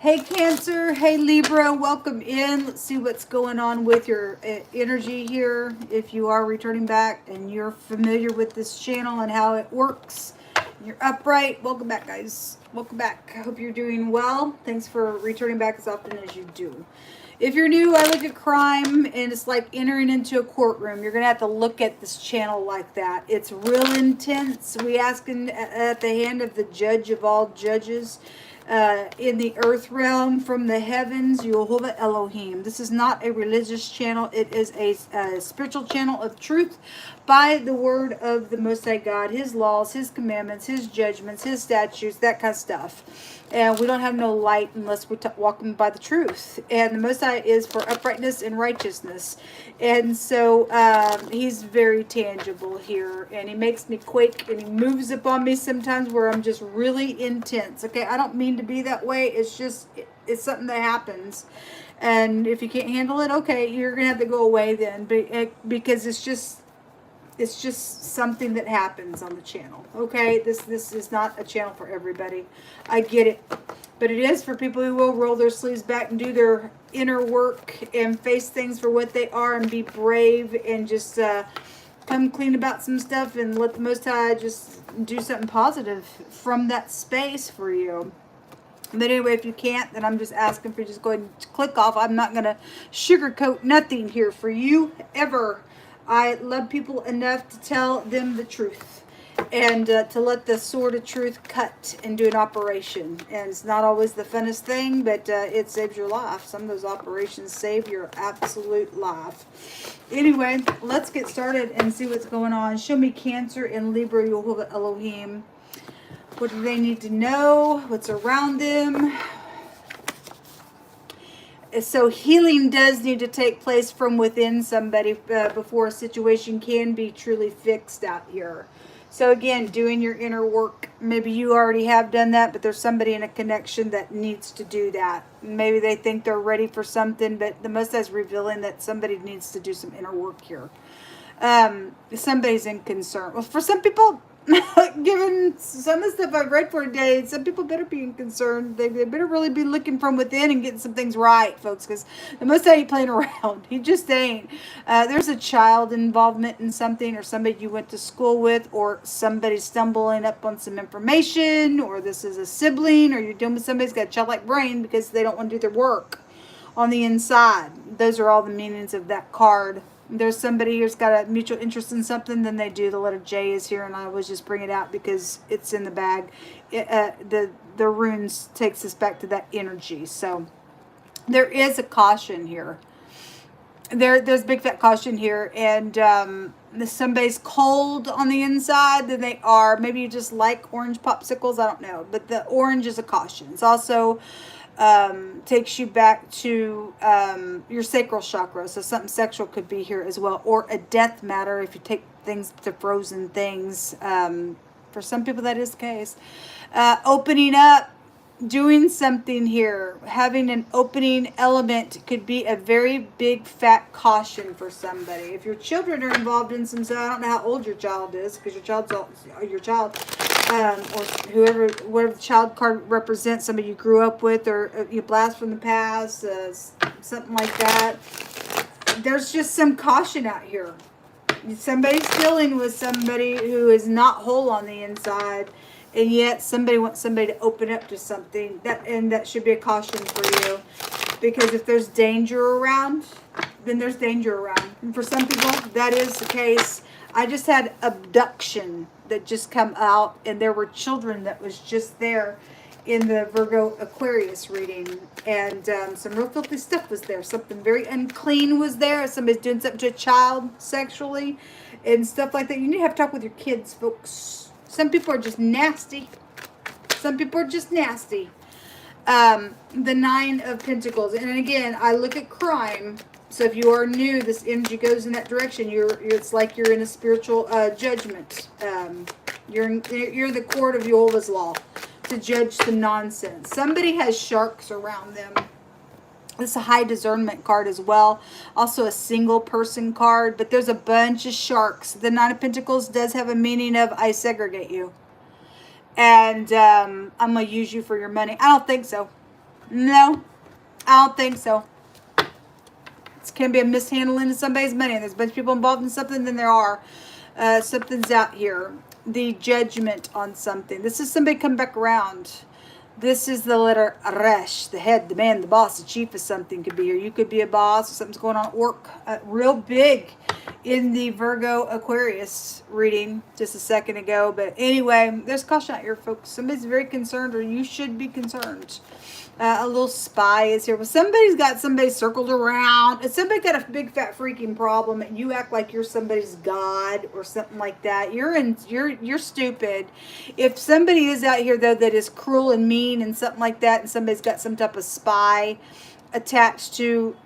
Hey Cancer, hey Libra, welcome in. Let's see what's going on with your energy here. If you are returning back and you're familiar with this channel and how it works, you're upright. Welcome back, guys. Welcome back. I hope you're doing well. Thanks for returning back as often as you do. If you're new, I look at crime and it's like entering into a courtroom. You're going to have to look at this channel like that. It's real intense. We ask at the hand of the judge of all judges. In the earth realm from the heavens, YHVH Elohim. This is not a religious channel. It is a spiritual channel of truth by the word of the Most High God, His laws, His commandments, His judgments, His statutes, that kind of stuff. And we don't have no light unless we're walking by the truth. And the Most High is for uprightness and righteousness. And so He's very tangible here. And He makes me quake and He moves upon me sometimes where I'm just really intense. Okay, I don't mean to be that way. It's just, it's something that happens. And if you can't handle it, okay, you're going to have to go away then. Because it's just something that happens on the channel. Okay, this is not a channel for everybody. I get it, but it is for people who will roll their sleeves back and do their inner work and face things for what they are and be brave and just come clean about some stuff and let the Most High just do something positive from that space for you. But anyway, if you can't, then I'm just asking for you to just go ahead and click off. I'm not going to sugarcoat nothing here for you ever. I love people enough to tell them the truth and to let the sword of truth cut and do an operation. And it's not always the funnest thing, but it saves your life. Some of those operations save your absolute life. Anyway, let's get started and see what's going on. Show me Cancer and Libra, YHVH Elohim. What do they need to know? What's around them? So healing does need to take place from within somebody before a situation can be truly fixed out here. So again, doing your inner work. Maybe you already have done that, but there's somebody in a connection that needs to do that. Maybe they think they're ready for something, but the Most High is revealing that somebody needs to do some inner work here. Somebody's in concern. Well, for some people, given some of the stuff I've read for today, some people better be in concern. They better really be looking from within and getting some things right, folks, because the Most High ain't playing around. He just ain't. There's a child involvement in something, or somebody you went to school with, or somebody stumbling up on some information, or this is a sibling, or you're dealing with somebody who's got a childlike brain because they don't want to do their work on the inside. Those are all the meanings of that card. There's somebody who's got a mutual interest in something, then they do. The letter J is here, and I always just bring it out because it's in the bag. The runes takes us back to that energy. So there is a caution here. There's big fat caution here, and somebody's cold on the inside than they are. Maybe you just like orange popsicles. I don't know, but the orange is a caution. It's also takes you back to your sacral chakra. So something sexual could be here as well, or a death matter if you take things to frozen things. For some people that is the case. Opening up, doing something here, having an opening element could be a very big fat caution for somebody. If your children are involved in some, so I don't know how old your child is, because your child, or whoever, whatever the child card represents, somebody you grew up with, or you blast from the past, something like that. There's just some caution out here. Somebody's dealing with somebody who is not whole on the inside, and yet somebody wants somebody to open up to something. That should be a caution for you, because if there's danger around, then there's danger around. And for some people, that is the case. I just had abduction that just come out, and there were children that was just there in the Virgo Aquarius reading, and some real filthy stuff was there. Something very unclean was there. Somebody's doing something to a child sexually and stuff like that. You need to have to talk with your kids, folks. Some people are just nasty. Some people are just nasty. The Nine of Pentacles, and again, I look at crime. So if you are new, this energy goes in that direction. It's like you're in a spiritual judgment. You're the court of Jehovah's law to judge the nonsense. Somebody has sharks around them. This is a high discernment card as well. Also a single person card, but there's a bunch of sharks. The Nine of Pentacles does have a meaning of I segregate you. And I'm going to use you for your money. I don't think so. No, I don't think so. It can be a mishandling of somebody's money. And there's a bunch of people involved in something, then there are. Something's out here. The judgment on something. This is somebody come back around. This is the letter Resh, the head, the man, the boss, the chief of something could be here. You could be a boss. Something's going on at work. Real big in the Virgo Aquarius reading just a second ago. But anyway, there's caution out here, folks. Somebody's very concerned, or you should be concerned. A little spy is here. Well, somebody's got somebody circled around. If somebody got a big fat freaking problem and you act like you're somebody's god or something like that, you're stupid. If somebody is out here though that is cruel and mean and something like that, and somebody's got some type of spy attached to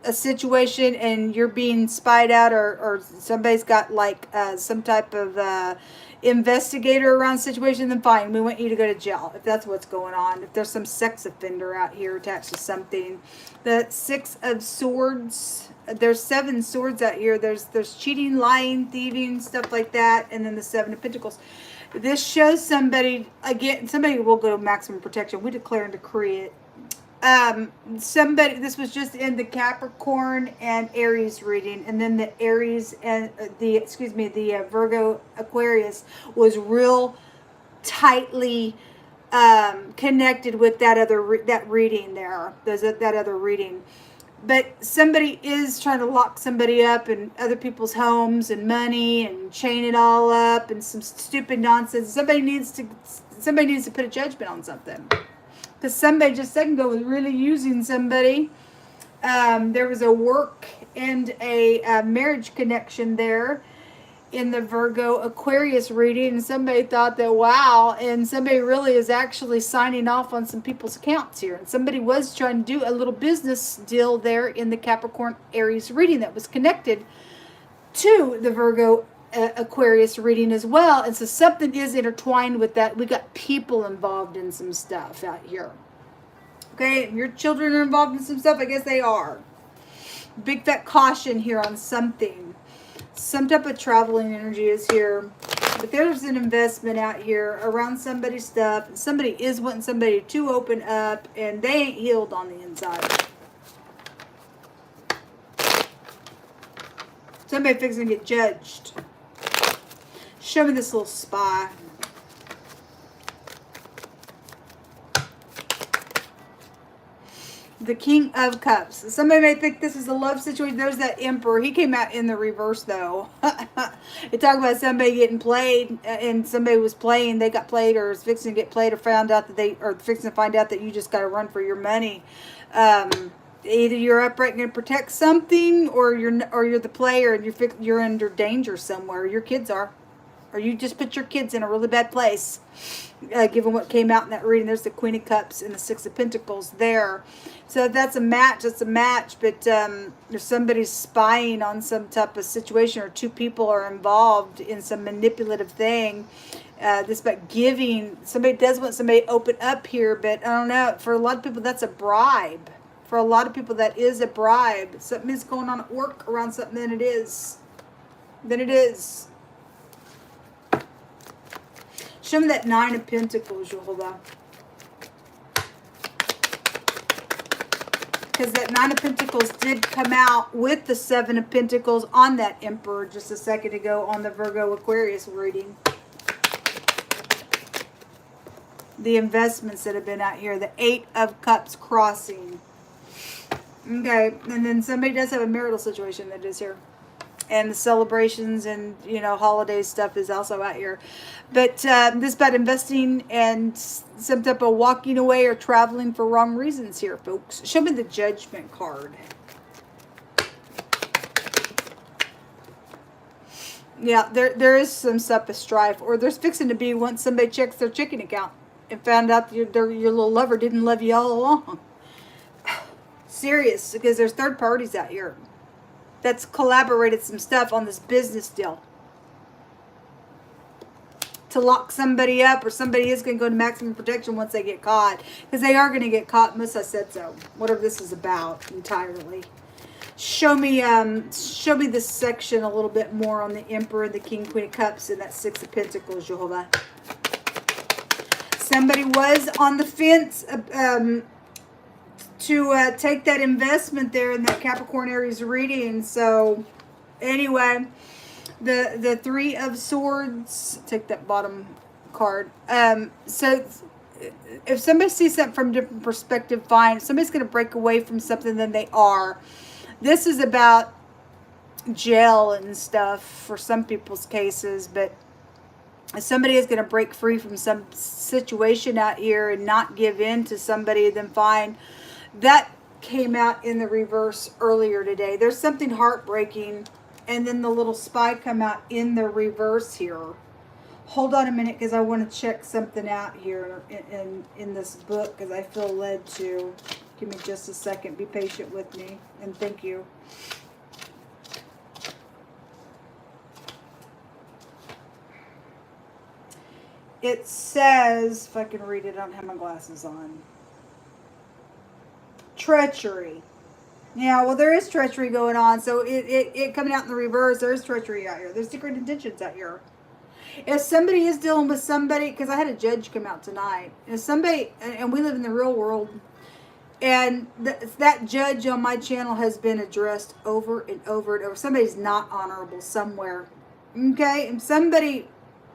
a situation and you're being spied out, or somebody's got like some type of investigator around the situation, then fine, we want you to go to jail if that's what's going on. If there's some sex offender out here attached to something. The 6 of Swords, there's 7 swords out here. There's cheating, lying, thieving, stuff like that, and then the 7 of Pentacles. This shows somebody, again, somebody will go to maximum protection. We declare and decree it. Somebody, this was just in the Capricorn and Aries reading, and then the Aries and the Virgo Aquarius was real tightly connected with that reading there. There's that other reading. But somebody is trying to lock somebody up in other people's homes and money and chain it all up and some stupid nonsense. Somebody needs to put a judgment on something. Because somebody just a second ago was really using somebody. There was a work and a marriage connection there in the Virgo Aquarius reading. And somebody thought that, wow. And somebody really is actually signing off on some people's accounts here. And somebody was trying to do a little business deal there in the Capricorn Aries reading that was connected to the Virgo Aquarius reading as well. And so something is intertwined with that. We got people involved in some stuff out here. Okay, if your children are involved in some stuff, I guess they are. Big fat caution here on something. Some type of traveling energy is here. But there's an investment out here around somebody's stuff. Somebody is wanting somebody to open up, and they ain't healed on the inside. Somebody fixing to get judged. Show me this little spy. The King of Cups. Somebody may think this is a love situation. There's that Emperor. He came out in the reverse, though. It talked about somebody getting played, and somebody was playing. They got played, or was fixing to get played, or found out that fixing to find out that you just got to run for your money. Either you're upright and going to protect something, or you're the player and you're under danger somewhere. Your kids are. Or you just put your kids in a really bad place, given what came out in that reading. There's the Queen of Cups and the 6 of Pentacles there. So that's a match. That's a match. But there's somebody spying on some type of situation, or 2 people are involved in some manipulative thing. This about giving. Somebody does want somebody to open up here, but I don't know. For a lot of people, that's a bribe. For a lot of people, that is a bribe. Something is going on at work around something, then it is. Show me that 9 of Pentacles, Yehovah. Because that 9 of Pentacles did come out with the 7 of Pentacles on that Emperor just a second ago on the Virgo Aquarius reading. The investments that have been out here. The 8 of Cups crossing. Okay, and then somebody does have a marital situation that is here. And the celebrations and, holiday stuff is also out here. But this about investing and some type of walking away or traveling for wrong reasons here, folks. Show me the Judgment card. Yeah, there is some type of strife. Or there's fixing to be once somebody checks their checking account and found out your little lover didn't love you all along. Serious, because there's third parties out here that's collaborated some stuff on this business deal to lock somebody up, or somebody is going to go to maximum protection once they get caught, because they are going to get caught unless I said so. Whatever this is about entirely. Show me this section a little bit more on the Emperor, the King, Queen of Cups, and that 6 of Pentacles, Jehovah. Somebody was on the fence take that investment there in that Capricorn Aries reading. So anyway, the Three of Swords, take that bottom card. So if somebody sees something from a different perspective, fine. If somebody's going to break away from something, then they are. This is about jail and stuff for some people's cases, but if somebody is going to break free from some situation out here and not give in to somebody, then fine. That came out in the reverse earlier today. There's something heartbreaking, and then the little spy come out in the reverse here. Hold on a minute, because I want to check something out here in this book, because I feel led to. Give me just a second. Be patient with me, and thank you. It says, if I can read it, I don't have my glasses on. Treachery. Yeah, well, there is treachery going on. So it coming out in the reverse, there's treachery out here. There's secret intentions out here. If somebody is dealing with somebody, because I had a judge come out tonight. If somebody, and we live in the real world, and that judge on my channel has been addressed over and over and over. Somebody's not honorable somewhere. Okay? And somebody,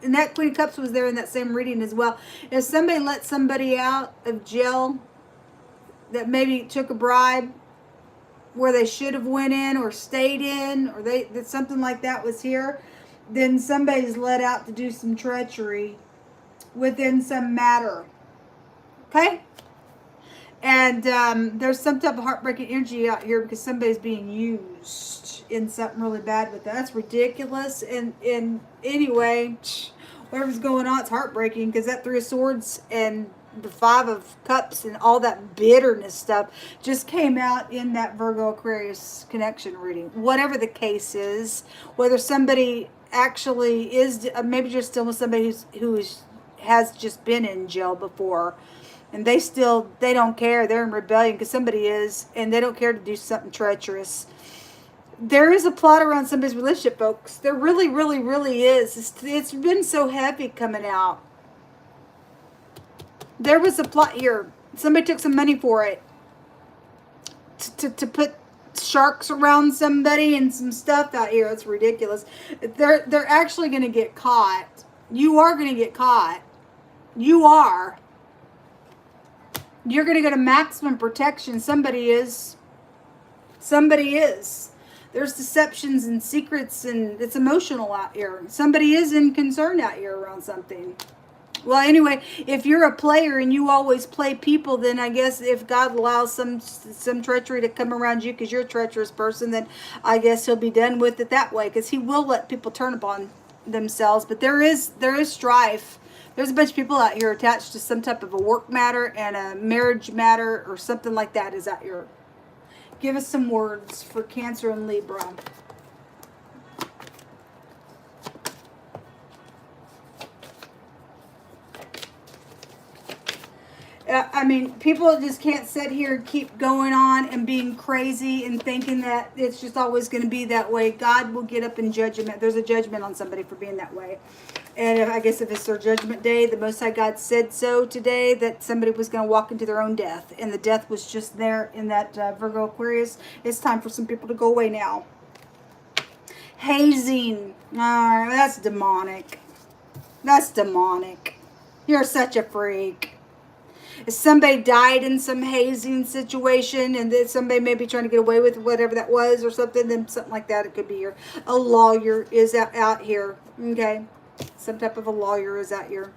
and that Queen of Cups was there in that same reading as well. If somebody let somebody out of jail that maybe took a bribe where they should have went in or stayed in, or that something like that was here, then somebody's let out to do some treachery within some matter. Okay? And there's some type of heartbreaking energy out here because somebody's being used in something really bad with that. That's ridiculous. And anyway, whatever's going on, it's heartbreaking because that Three of Swords and the Five of Cups and all that bitterness stuff just came out in that Virgo Aquarius connection reading. Whatever the case is, whether somebody actually is maybe just still with somebody who has just been in jail before, and they don't care, they're in rebellion because somebody is, and they don't care to do something treacherous. There is a plot around somebody's relationship, folks. There really, really, really is. It's been so heavy coming out. There was a plot here. Somebody took some money for it. To put sharks around somebody and some stuff out here. It's ridiculous. They're actually going to get caught. You are going to get caught. You are. You're going to go to maximum protection. Somebody is. Somebody is. There's deceptions and secrets, and it's emotional out here. Somebody is in concern out here around something. Well, anyway, if you're a player and you always play people, then I guess if God allows some treachery to come around you because you're a treacherous person, then I guess he'll be done with it that way, because he will let people turn upon themselves. But there is strife. There's a bunch of people out here attached to some type of a work matter and a marriage matter or something like that is out here. Give us some words for Cancer and Libra. I mean, people just can't sit here and keep going on and being crazy and thinking that it's just always going to be that way. God will get up in judgment. There's a judgment on somebody for being that way. And I guess if it's their judgment day, the Most High God said so today, that somebody was going to walk into their own death. And the death was just there in that Virgo Aquarius. It's time for some people to go away now. Hazing. That's demonic. That's demonic. You're such a freak. If somebody died in some hazing situation and then somebody may be trying to get away with whatever that was or something, then something like that, it could be here. A lawyer is out here, okay? Some type of a lawyer is out here.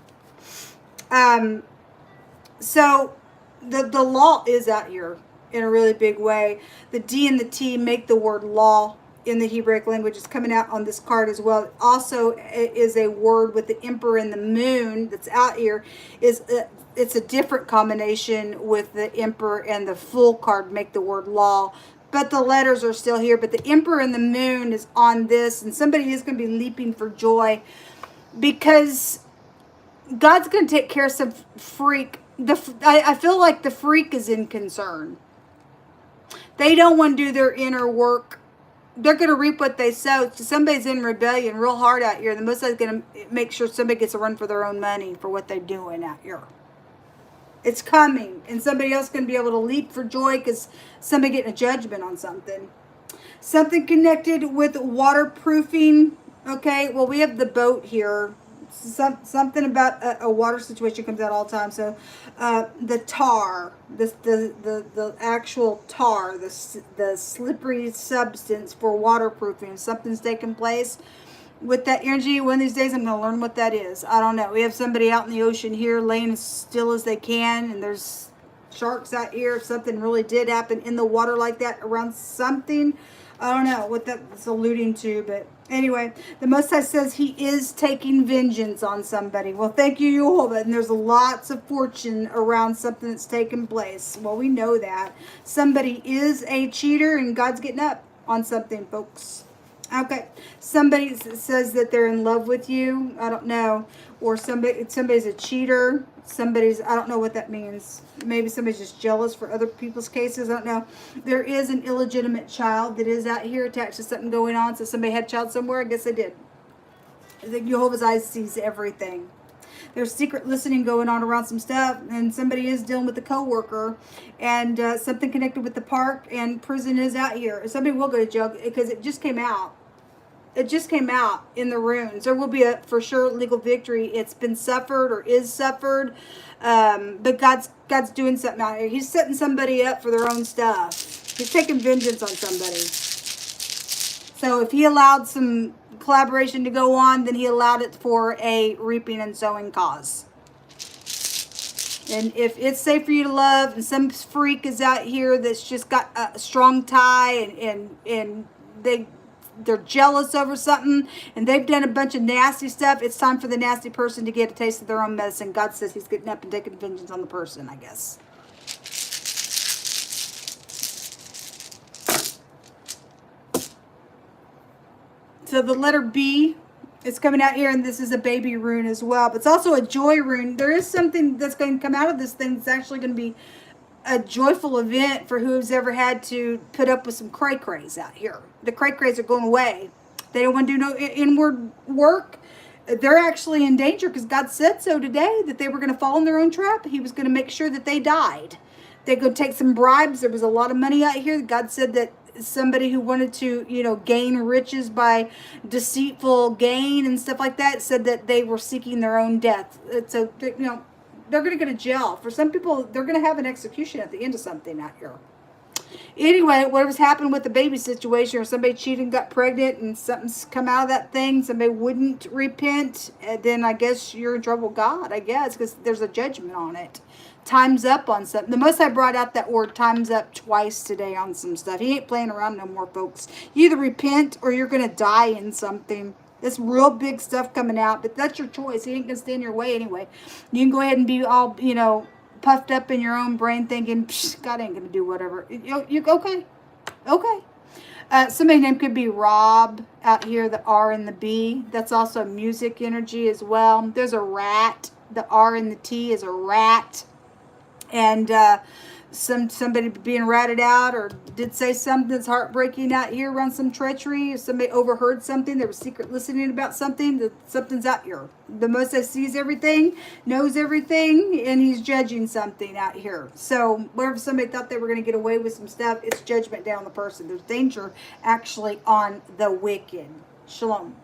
So the law is out here in a really big way. The D and the T make the word law in the Hebraic language. It's coming out on this card as well. It also is a word with the Emperor and the Moon that's out here. It's a different combination with the Emperor and the Fool card make the word law. But the letters are still here. But the Emperor and the Moon is on this. And somebody is going to be leaping for joy. Because God's going to take care of some freak. I feel like the freak is in concern. They don't want to do their inner work. They're going to reap what they sow. So somebody's in rebellion real hard out here. The Most High is going to make sure somebody gets a run for their own money for what they're doing out here. It's coming. And somebody else going to be able to leap for joy because somebody getting a judgment on something. Something connected with waterproofing. Okay, well, we have the boat here. Something about a water situation comes out all the time. So the tar, the actual tar, the slippery substance for waterproofing. Something's taking place with that energy. One of these days I'm going to learn what that is. I don't know. We have somebody out in the ocean here laying as still as they can, and there's sharks out here. If something really did happen in the water like that around something, I don't know what that's alluding to, but anyway, the Most High says he is taking vengeance on somebody. Well, thank you, Jehovah. And there's lots of fortune around something that's taking place. Well, we know that. Somebody is a cheater, and God's getting up on something, folks. Okay. Somebody says that they're in love with you. I don't know. Or somebody's a cheater. I don't know what that means. Maybe somebody's just jealous for other people's cases. I don't know. There is an illegitimate child that is out here attached to something going on. So somebody had a child somewhere. I guess they did. The Jehovah's Eyes sees everything. There's secret listening going on around some stuff, and somebody is dealing with a coworker, and something connected with the park, and prison is out here. Somebody will go to jail because it just came out. It just came out in the runes. There will be a for sure legal victory. It's been suffered or is suffered, but God's doing something out here. He's setting somebody up for their own stuff. He's taking vengeance on somebody. So if he allowed some collaboration to go on, then he allowed it for a reaping and sowing cause. And if it's safe for you to love, and some freak is out here that's just got a strong tie, and they're jealous over something, and they've done a bunch of nasty stuff, it's time for the nasty person to get a taste of their own medicine. God says he's getting up and taking vengeance on the person, I guess. So the letter B is coming out here, and this is a baby rune as well, but it's also a joy rune. There is something that's going to come out of this thing that's actually going to be a joyful event for who's ever had to put up with some cray-crays out here. The cray-crays are going away. They don't want to do no inward work. They're actually in danger because God said so today, that they were going to fall in their own trap. He was going to make sure that they died. They're going to take some bribes. There was a lot of money out here. God said that somebody who wanted to, gain riches by deceitful gain and stuff like that, said that they were seeking their own death. So, they're going to go to jail. For some people, they're going to have an execution at the end of something out here. Anyway, whatever's happened with the baby situation, or somebody cheated and got pregnant and something's come out of that thing, somebody wouldn't repent, then I guess you're in trouble with God, I guess, because there's a judgment on it. Time's up on something. The Most High brought out that word time's up twice today on some stuff. He ain't playing around no more, folks. You either repent or you're going to die in something. This real big stuff coming out, but that's your choice. He ain't going to stand in your way anyway. You can go ahead and be all, puffed up in your own brain thinking, God ain't going to do whatever. Okay. Somebody's name could be Rob out here, the R and the B. That's also music energy as well. There's a rat. The R and the T is a rat. And somebody being ratted out, or did say something that's heartbreaking out here around some treachery. If somebody overheard something, there was secret listening about something, that something's out here. The Most High sees everything, knows everything, and he's judging something out here. So wherever somebody thought they were going to get away with some stuff, it's judgment down on the person. There's danger actually on the wicked. Shalom.